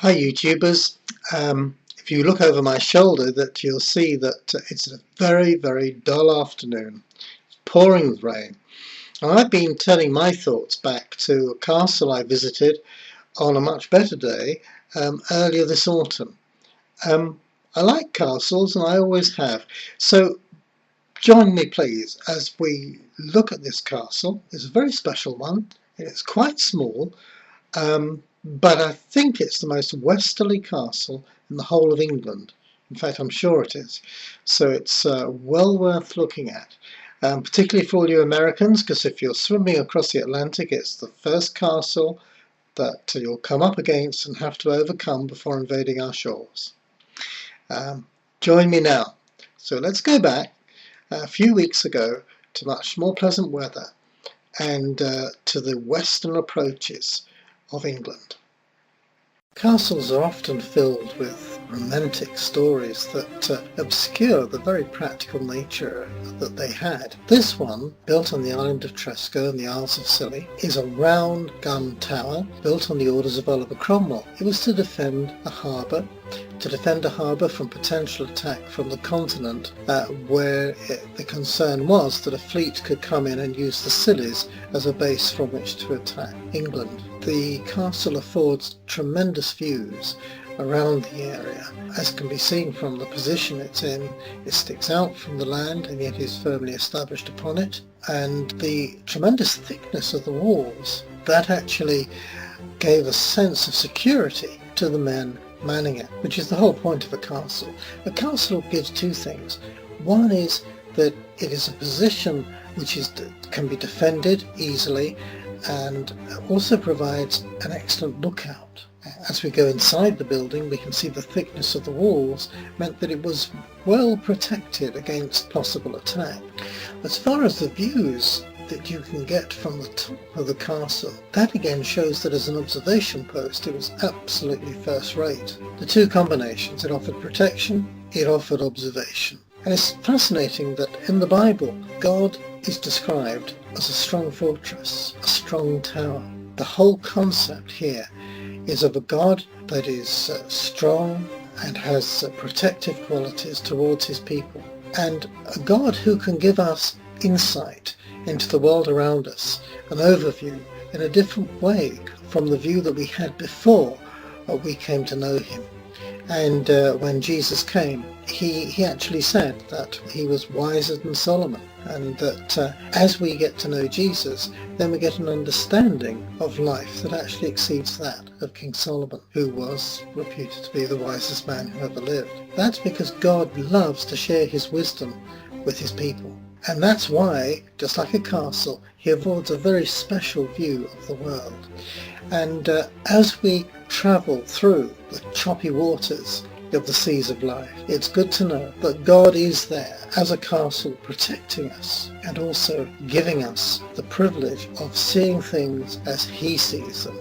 Hi YouTubers. If you look over my shoulder, that you'll see that it's a very, very dull afternoon, pouring with rain. And I've been telling my thoughts back to a castle I visited on a much better day earlier this autumn. I like castles, and I always have. So join me please as we look at this castle. It's a very special one, and it's quite small. But I think it's the most westerly castle in the whole of England. In fact, I'm sure it is. So it's well worth looking at, particularly for all you Americans, because if you're swimming across the Atlantic, it's the first castle that you'll come up against and have to overcome before invading our shores. Join me now. So let's go back a few weeks ago to much more pleasant weather and to the western approaches of England. Castles are often filled with romantic stories that obscure the very practical nature that they had. This one, built on the island of Tresco in the Isles of Scilly, is a round gun tower built on the orders of Oliver Cromwell. It was to defend a harbour from potential attack from the continent, where the concern was that a fleet could come in and use the Scillies as a base from which to attack England. The castle affords tremendous views around the area. As can be seen from the position it's in, it sticks out from the land and yet is firmly established upon it, and the tremendous thickness of the walls, that actually gave a sense of security to the men manning it, which is the whole point of a castle. A castle gives two things. One is that it is a position which can be defended easily, and also provides an excellent lookout. As we go inside the building, we can see the thickness of the walls meant that it was well protected against possible attack. As far as the views that you can get from the top of the castle, that again shows that as an observation post it was absolutely first rate. The two combinations, it offered protection, it offered observation. And it's fascinating that in the Bible, God is described as a strong fortress, a strong tower. The whole concept here is of a God that is strong and has protective qualities towards his people, and a God who can give us insight into the world around us, an overview in a different way from the view that we had before we came to know him. And when Jesus came, he actually said that he was wiser than Solomon, and that as we get to know Jesus, then we get an understanding of life that actually exceeds that of King Solomon, who was reputed to be the wisest man who ever lived. That's because God loves to share his wisdom with his people. And that's why, just like a castle, he affords a very special view of the world. And as we travel through the choppy waters of the seas of life, it's good to know that God is there as a castle, protecting us and also giving us the privilege of seeing things as he sees them.